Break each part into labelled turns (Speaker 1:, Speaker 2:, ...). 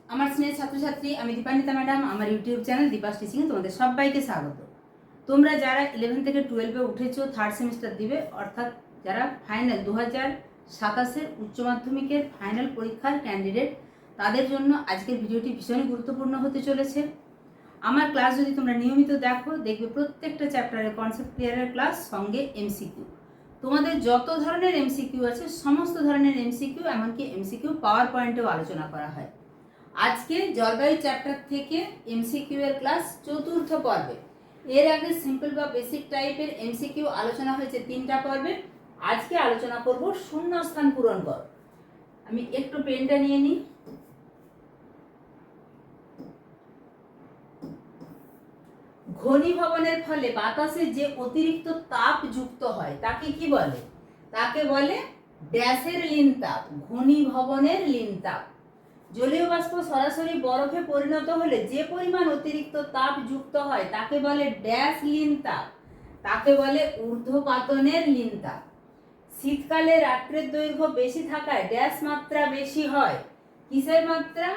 Speaker 1: আমার স্নেহের ছাত্রছাত্রী, আমি দীপান্বিতা ম্যাডাম। আমার ইউটিউব চ্যানেল দীপাস টিচিংয়ে তোমাদের সবাইকে স্বাগত। তোমরা যারা 11 থেকে 12-এ উঠেছো, থার্ড সেমিস্টার দিবে, অর্থাৎ যারা ফাইনাল 2027-এর উচ্চ মাধ্যমিকের ফাইনাল পরীক্ষার ক্যান্ডিডেট, তাদের জন্য আজকের ভিডিওটি ভীষণই গুরুত্বপূর্ণ হতে চলেছে। আমার ক্লাস যদি তোমরা নিয়মিত দেখো, দেখবে প্রত্যেকটা চ্যাপ্টারের কনসেপ্ট ক্লিয়ারের ক্লাস, সঙ্গে এমসিকিউ। তোমাদের যত ধরনের এমসিকিউ আছে, সমস্ত ধরনের এমসিকিউ, এমনকি এমসিকিউ পাওয়ার পয়েন্টেও আলোচনা করা হয়। আজকে জলবায়ু চ্যাপ্টার থেকে এমসিকিউ এর ক্লাস চতুর্থ পর্বে। এর আগে সিম্পল বা বেসিক টাইপের এমসিকিউ আলোচনা হয়েছে 3টা পর্বে। আজকে আলোচনা করব শূন্যস্থান পূরণ কর। আমি একটু পেনটা নিয়ে নিই। ঘনীভবনের ফলে বাতাসে যে অতিরিক্ত তাপ যুক্ত হয় তাকে কি বলে? তাকে বলে ড্যাশের লীন তাপ, ঘনীভবনের লীন তাপ। জলীয় বাষ্প সরাসরি বরফে পরিণত হলে যে পরিমাণ অতিরিক্ত তাপ যুক্ত হয় তাকে বলে ড্যাশ লীন তাপ, তাকে বলে ঊর্ধ্বপাতনের লীন তাপ। শীতকালে রাত্রের দৈর্ঘ্য বেশি থাকায় ড্যাশ মাত্রা বেশি হয়। কিসের মাত্রা?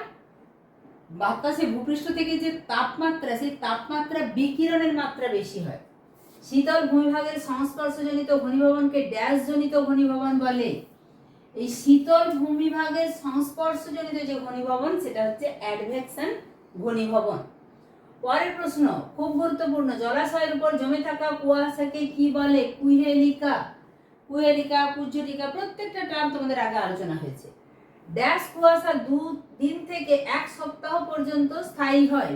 Speaker 1: বাতাসে ভূপৃষ্ঠ থেকে যে তাপমাত্রা, সেই তাপমাত্রা বিকিরণের মাত্রা বেশি হয়। শীতল ভূমিভাগের সংস্পর্শজনিত ঘনীভবনকে ড্যাশ জনিত ঘনীভবন বলে। এই শীতল ভূমিভাগের সংস্পর্শজনিত যে ঘনীভবন, সেটা হচ্ছে অ্যাডভেকশন ঘনীভবন। পরের প্রশ্ন খুব গুরুত্বপূর্ণ। জলাশয়ের উপর জমে থাকা কুয়াশাকে কি বলে? কুহেলিকা। কুহেলিকা, কুজ্ঝটিকা, প্রত্যেকটা টার্ম তোমাদের আগে আলোচনা হয়েছে। ড্যাশ কুয়াশা 2 দিন থেকে 1 সপ্তাহ পর্যন্ত স্থায়ী হয়।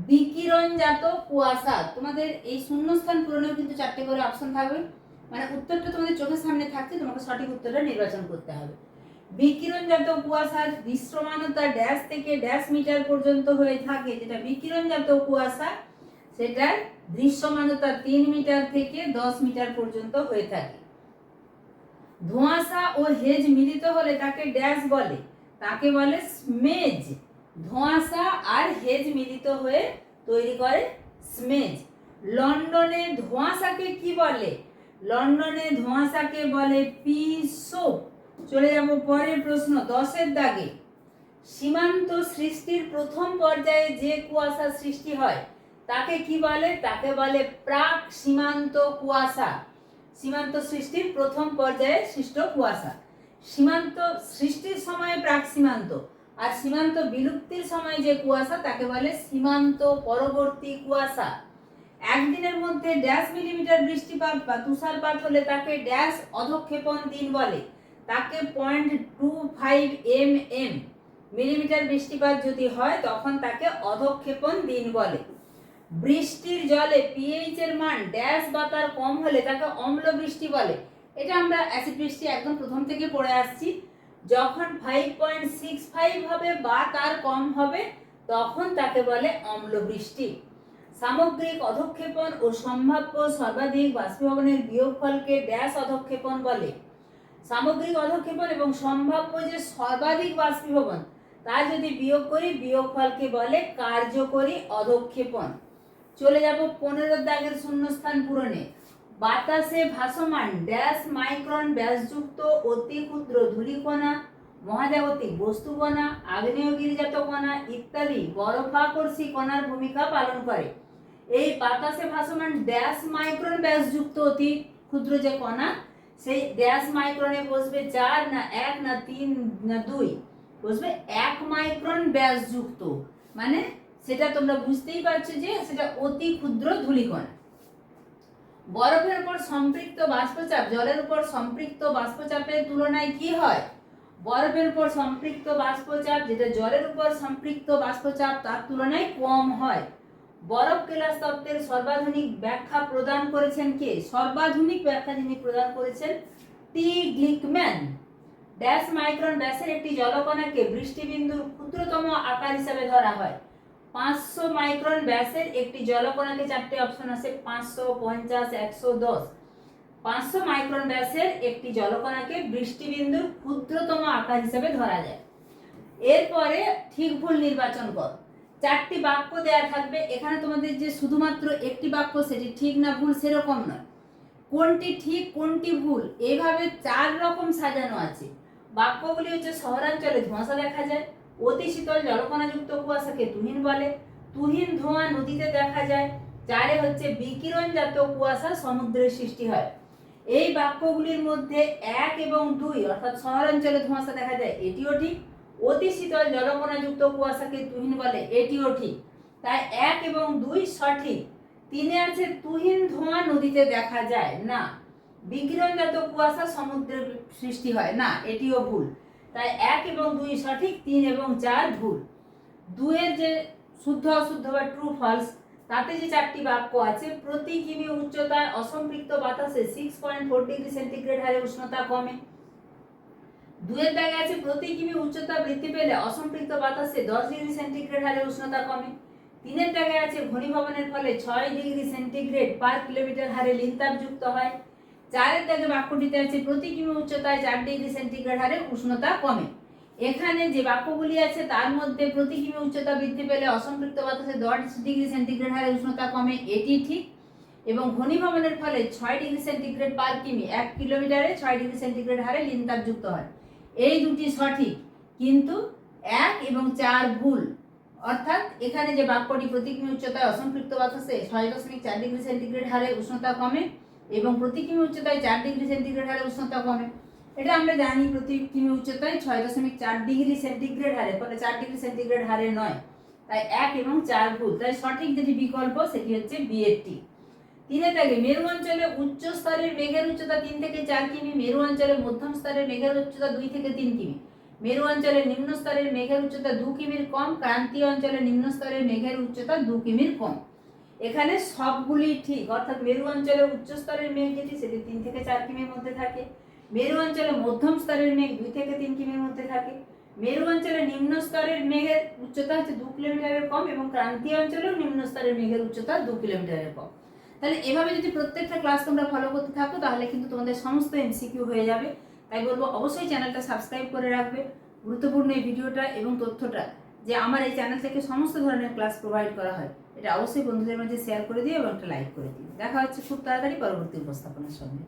Speaker 1: বিকিরণজাত কুয়াশা। তোমাদের এই শূন্যস্থান পূরণেও কিন্তু 4টে করে অপশন থাকবে, মানে উত্তরটা তোমাদের চোখের সামনে থাকছে, তোমাকে সঠিক উত্তরটা নির্বাচন করতে হবে। বিকিরণজাত কুয়াশার দৃশ্যমানতা ড্যাশ থেকে ড্যাশ মিটার পর্যন্ত হয়ে থাকে। যেটা বিকিরণজাত কুয়াশা, সেটার দৃশ্যমানতা 3 মিটার থেকে 10 মিটার পর্যন্ত হয়ে থাকে। ধোঁয়াশা ও হেজ মিলিত হলে তাকে ড্যাশ বলে? তাকে বলে স্মেজ। ধোঁয়াশা আর হেজ মিলিত হয়ে তৈরি করে স্মেজ। লন্ডনে ধোঁয়াশাকে কি বলে? লন্ডনে ধোঁয়াশাকে বলে পি সোপ। চলে যাব পরের প্রশ্ন 10-এর দাগে। সীমান্ত সৃষ্টির প্রথম পর্যায়ে যে কুয়াশা সৃষ্টি হয় তাকে কি বলে? তাকে বলে প্রাক সীমান্ত কুয়াশা। সীমান্ত সৃষ্টির প্রথম পর্যায়ে সৃষ্ট কুয়াশা। সীমান্ত সৃষ্টির সময়ে প্রাক সীমান্ত, আর সীমান্ত বিলুপ্তির সময় যে কুয়াশা তাকে বলে সীমান্ত পরবর্তী কুয়াশা। একদিনের মধ্যে ড্যাশ মিলিমিটার বৃষ্টিপাত বা তুষারপাত হলে তাকে ড্যাশ অধঃক্ষেপণ দিন বলে? তাকে 0.25 মিলিমিটার বৃষ্টিপাত যদি হয় তখন তাকে অধঃক্ষেপণ দিন বলে। বৃষ্টির জলে পিএইচ এর মান ড্যাশ বা তার কম হলে তাকে অম্ল বৃষ্টি বলে। এটা আমরা অ্যাসিড বৃষ্টি একদম প্রথম থেকে পড়ে আসছি। যখন 5.65 হবে বা তার কম হবে তখন তাকে বলে অম্ল বৃষ্টি। সামগ্রিক অধঃক্ষেপণ ও সম্ভাব্য সর্বাধিক বাষ্পীভবনের বিয়োগফলকে ড্যাশ অধঃক্ষেপণ বলে? সামগ্রিক অধঃক্ষেপণ এবং সম্ভাব্য যে সর্বাধিক বাষ্পীভবন, তা যদি বিয়োগ করি, বিয়োগফলকে বলে কার্যকরী অধঃক্ষেপণ। চলে যাব 15-এর দাগের শূন্যস্থান পূরণে। বাতাসে ভাসমান ড্যাশ মাইক্রন ব্যাসযুক্ত অতি ক্ষুদ্র ধূলিকণা, মহাজাগতিক বস্তুকণা, আগ্নেয়গিরিজাত কণা ইত্যাদি বরফাকর্ষী কণার ভূমিকা পালন করে। এই বাতাসে ভাসমান ড্যাশ মাইক্রন ব্যাসযুক্ত অতি ক্ষুদ্র যে কণা, সেই ড্যাশ মাইক্রনে বসবে 4 না 1 না 3 না 2, বসবে 1 মাইক্রন ব্যাসযুক্ত। মানে সেটা তোমরা বুঝতেই পারছো যে সেটা অতি ক্ষুদ্র ধূলিকণা। বরফের উপর সম্পৃক্ত বাষ্পচাপ জলের উপর সম্পৃক্ত বাষ্পচাপের তুলনায় কি হয়? বরফের উপর সম্পৃক্ত বাষ্পচাপ, যেটা জলের উপর সম্পৃক্ত বাষ্পচাপ, তার তুলনায় কম হয়। বরফ কেলাস তত্ত্বের সর্বাধুনিক ব্যাখ্যা প্রদান করেছেন কে? সর্বাধুনিক ব্যাখ্যা যিনি প্রদান করেছেন, টি গ্লিকম্যান। ড্যাশ মাইক্রন ব্যাসের একটি জলকণাকে বৃষ্টিবিন্দুর ক্ষুদ্রতম আকার হিসাবে ধরা হয়। 500 মাইক্রন ব্যাসের একটি জলকণাকে 4টে অপশন আছে, 500, 50, 110। 500 মাইক্রন ব্যাসের একটি জলকণাকে বৃষ্টিবিন্দুর ক্ষুদ্রতম আকার হিসাবে ধরা যায়। এরপরে ঠিক ভুল নির্বাচন কর। 4টি বাক্য দেয়া থাকবে, এখানে তোমাদের যে শুধুমাত্র একটি বাক্য সেটি ঠিক না ভুল সেরকম নয়, কোনটি ঠিক কোনটি ভুল এইভাবে 4 রকম সাজানো আছে। বাক্যগুলি হচ্ছে শহরাঞ্চলে ধোঁয়াশা দেখা যায়, অতি শীতল জলকণাযুক্ত কুয়াশাকে তুহিন বলে। তুহিন ধোঁয়া নদীতে দেখা যায়। 4 হচ্ছে বিকিরণজাত কুয়াশা সমুদ্রের সৃষ্টি হয়। এই বাক্যগুলির মধ্যে 1 এবং 2 অর্থাৎ শহরাঞ্চলে ধোঁয়াশা দেখা যায়, এটিও ঠিক। অতি শীতল জলকণাযুক্ত কুয়াশাকে তুহিন বলে, এটিও ঠিক। তাই 1 এবং 2 সঠিক। 3 আছে তুহিন ধোঁয়া নদীতে দেখা যায় না। বিকিরণজাত কুয়াশা সমুদ্রের সৃষ্টি হয় না, এটিও ভুল। তাই 1 এবং 2 সঠিক, 3 এবং 4 ভুল। 2 এর যে শুদ্ধ অশুদ্ধ বা ট্রু ফলস, তাতে যে 4টি বাক্য আছে, প্রতি কিমি উচ্চতায় অসম্পৃক্ত বাতাসে 6.4 ডিগ্রি সেন্টিগ্রেড হারে উষ্ণতা কমে। 2 এর দাগে আছে প্রতি কিমি উচ্চতা বৃদ্ধি পেলে অসম্পৃক্ত বাতাসে 10 ডিগ্রি সেন্টিগ্রেড হারে উষ্ণতা কমে। 3 এর দাগে আছে ঘনীভবনের ফলে 6 ডিগ্রি সেন্টিগ্রেড পার কিলোমিটার হারে লিনতাপ যুক্ত হয়। 4 এর দাগে বাক্যটিতে আছে প্রতি কিমি উচ্চতায় 4 ডিগ্রি সেন্টিগ্রেড হারে উষ্ণতা কমে। এখানে যে বাক্যগুলি আছে তার মধ্যে প্রতি কিমি উচ্চতা বৃদ্ধি পেলে অসম্পৃক্ত বাতাসে 10 ডিগ্রি সেন্টিগ্রেড হারে উষ্ণতা কমে, এটি ঠিক। এবং ঘনীভবনের ফলে 6 ডিগ্রি সেন্টিগ্রেড পার কিমি 1 কিলোমিটারে 6 ডিগ্রি সেন্টিগ্রেড হারে লিনতাপ যুক্ত হয়, এই দুটি সঠিক। কিন্তু 1 এবং 4 ভুল। অর্থাৎ এখানে যে বাক্যটি প্রতি কিমি উচ্চতায় অসম্পৃক্ত বাতাসে 6.4 ডিগ্রি সেন্টিগ্রেড হারে উষ্ণতা কমে এবং প্রতি কিমি উচ্চতায় 4 ডিগ্রি সেন্টিগ্রেড হারে উষ্ণতা কমে, এটা আমরা জানি প্রতি কিমি উচ্চতায় 6.4 ডিগ্রি সেন্টিগ্রেড হারে, ফলে 4 ডিগ্রি সেন্টিগ্রেড হারে নয়। তাই 1 এবং 4 ভুল। তাই সঠিক যেটি বিকল্প সেটি হচ্ছে বি এর টি। 3 এর দাগে মেরু অঞ্চলে উচ্চ স্তরের মেঘের উচ্চতা 3 থেকে 4 কিমি, মেরু অঞ্চলে মধ্যম স্তরের মেঘের উচ্চতা 2 থেকে 3 কিমি। মেরু অঞ্চলে নিম্ন স্তরের মেঘের উচ্চতা 2 কিমির কম, ক্রান্তীয় অঞ্চলে নিম্ন স্তরের মেঘের উচ্চতা 2 কিমির কম। এখানে সবগুলি ঠিক, অর্থাৎ মেরু অঞ্চলে উচ্চ স্তরের মেঘ যেটি সেটি 3 থেকে 4 কিমির মধ্যে থাকে। মেরু অঞ্চলে মধ্যম স্তরের মেঘ 2 থেকে 3 কিমির মধ্যে থাকে। মেরু অঞ্চলে নিম্ন স্তরের মেঘের উচ্চতা হচ্ছে 2 কিলোমিটারের কম এবং ক্রান্তীয় অঞ্চলেও নিম্ন স্তরের মেঘের উচ্চতা 2 কিলোমিটারের কম। তাহলে এভাবে যদি প্রত্যেকটা ক্লাস তোমরা ফলো করতে থাকো তাহলে কিন্তু তোমাদের সমস্ত এমসিকিউ হয়ে যাবে। তাই বলবো অবশ্যই চ্যানেলটা সাবস্ক্রাইব করে রাখবে। গুরুত্বপূর্ণ এই ভিডিওটা এবং তথ্যটা যে আমার এই চ্যানেল থেকে সমস্ত ধরনের ক্লাস প্রোভাইড করা হয়, এটা অবশ্যই বন্ধুদের মাঝে শেয়ার করে দিও এবং একটা লাইক করে দিও। দেখা হচ্ছে খুব তাড়াতাড়ি পরবর্তী উপস্থাপনার সঙ্গে।